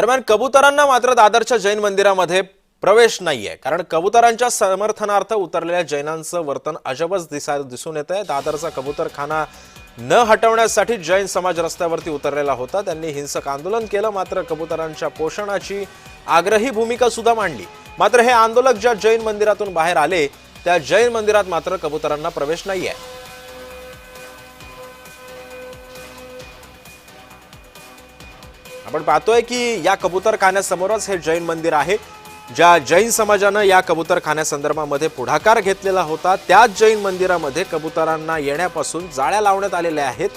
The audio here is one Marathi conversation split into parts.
दरम्यान कबुतरांना मात्र दादरच्या जैन मंदिरामध्ये प्रवेश नाहीये, कारण कबुतरांच्या समर्थनार्थ उतरलेल्या जैनांचं वर्तन अजबच दिसून येत आहे। दादरचा कबूतरखाना न हटवण्यासाठी जैन समाज रस्त्यावरती उतरलेला होता। त्यांनी हिंसक आंदोलन केलं, मात्र कबुतरांच्या पोषणाची आग्रही भूमिका सुद्धा मांडली। मात्र हे आंदोलक ज्या जैन मंदिरातून बाहेर आले त्या जैन मंदिरात मात्र कबुतरांना प्रवेश नाहीये। आपण पाहतोय की या कबूतरखान्यासमोरच हे जैन मंदिर आहे। ज्या जैन समाजानं या कबूतरखान्यासंदर्भामध्ये पुढाकार घेतलेला होता, त्याच जैन मंदिरामध्ये कबूतरांना येण्यापासून जाळ्या लावण्यात आलेल्या आहेत।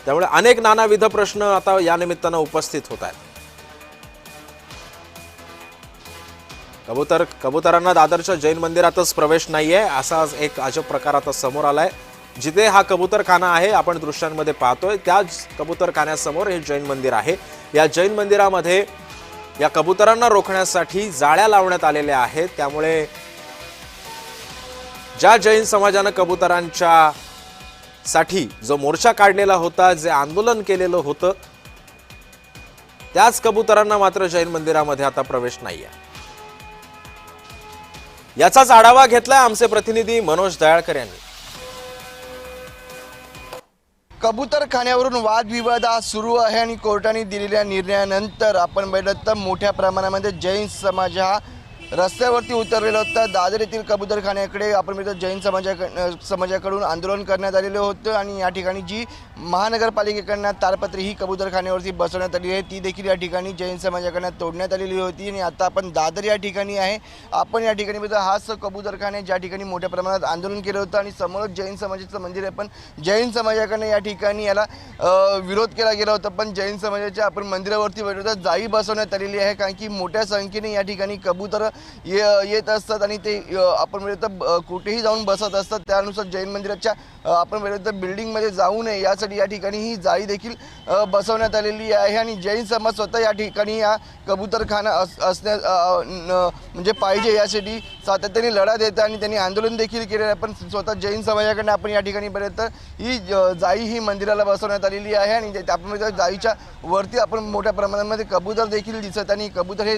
त्यामुळे अनेक नानाविध प्रश्न आता या निमित्तानं उपस्थित होत आहेत। कबूतरांना दादरच्या जैन मंदिरातच प्रवेश नाहीये, असा एक अजब प्रकार आता समोर आलाय। जिथे हा कबूतरखाना आहे आपण दृश्यांमध्ये पाहतोय, त्याच कबूतरखान्यासमोर हे जैन मंदिर आहे। या जैन मंदिरामध्ये या कबूतरांना रोखण्यासाठी जाळ्या लावण्यात आलेल्या आहेत। त्यामुळे ज्या जैन समाजानं कबूतरांच्या साठी जो मोर्चा काढलेला होता, जे आंदोलन केलेलं होतं, त्याच कबूतरांना मात्र जैन मंदिरामध्ये आता प्रवेश नाहीये। याचाच आढावा घेतलाय आमचे प्रतिनिधी मनोज दयाळकर यांनी। कबूतरखान्यावरून वादविवाद आज सुरू आहे आणि कोर्टाने दिलेल्या निर्णयानंतर आपण बघितलं तर मोठ्या प्रमाणामध्ये जैन समाज हा रस्त्यावरती उतरलेला होता। दादर येथील कबूतरखान्याकडे आपण बघितलं जैन समाजाकडून आंदोलन करण्यात आलेलं होतं आणि या ठिकाणी जी महानगरपालिकेकडनं ताडपत्री ही कबूतरखान्यावरती बसवण्यात आली आहे ती देखील या ठिकाणी जैन समाजाकडनं तोडण्यात आलेली होती। आणि आता आपण दादर या ठिकाणी आहे। आपण या ठिकाणी बघितलं हाच कबूतरखाना ज्या ठिकाणी मोठ्या प्रमाणात आंदोलन केलं होतं आणि समोरच जैन समाजाचं मंदिर आहे, पण जैन समाजाकडनं या ठिकाणी याला विरोध केला गेला होता। पण जैन समाजाच्या आपण मंदिरावरती बघितलं जाळी बसवण्यात आलेली आहे, कारण की मोठ्या संख्येने या ठिकाणी कबूतर येत असतात आणि ते आपण बघितलं कुठेही जाऊन बसत असतात। त्यानुसार जैन मंदिराच्या आपण बघितलं बिल्डिंगमध्ये जाऊ नये यासाठी या ठिकाणी ही जाळी देखील बसवण्यात आलेली आहे। आणि जैन समाज स्वतः या ठिकाणी या कबूतरखाना म्हणजे पाहिजे यासाठी सातत्याने लढा देत आणि त्यांनी आंदोलन देखील केले आहे। पण स्वतः जैन समाजाकडनं आपण या ठिकाणी बघितलं ही जाळी ही मंदिराला बसवण्यात आलेली आहे आणि आपण जाळीच्या वरती आपण मोठ्या प्रमाणामध्ये कबूतर देखील दिसत आणि कबूतर हे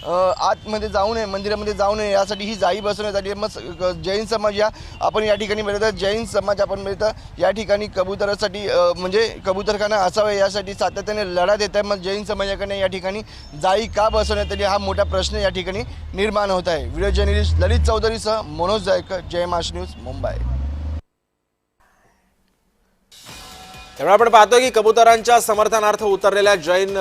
आतमध्ये जाऊ नये, मंदिरामध्ये जाऊ नये यासाठी ही जाळी बसवण्यात आली आहे। मग जैन समाज या आपण या ठिकाणी बघितलं जैन समाज आपण बघितलं या ठिकाणी कबूतरासाठी म्हणजे कबूतरखाना असावा यासाठी सातत्याने लढा देत आहे। मग जैन समाजाकडे या ठिकाणी जाळी का बसवण्यात आली हा मोठा प्रश्न या ठिकाणी निर्माण होत आहे। व्हिडिओ जर्नलिस्ट ललित चौधरीसह मनोज दयाळकर, जय महाराष्ट्र न्यूज, मुंबई। त्यामुळे आपण पाहतो की कबूतरांच्या समर्थनार्थ उतरलेल्या जैन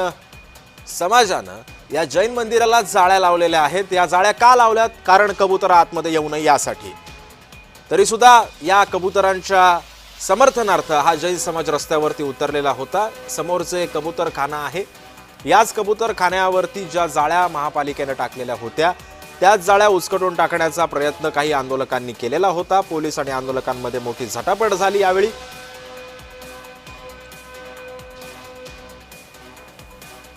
समाजानं या जैन मंदिराला जाळ्या लावलेल्या आहेत। या जाळ्या का लावल्यात? कारण कबूतर आतमध्ये येऊ नये यासाठी। तरी सुद्धा या कबूतरांच्या समर्थनार्थ हा जैन समाज रस्त्यावरती उतरलेला होता। समोरचे कबूतरखाना आहे, याच कबूतरखान्यावरती ज्या जाळ्या महापालिकेने टाकलेल्या होत्या त्याच जाळ्या उचकटून टाकण्याचा प्रयत्न काही आंदोलकांनी केलेला होता। पोलीस आणि आंदोलकांमध्ये मोठी झटापट झाली। यावेळी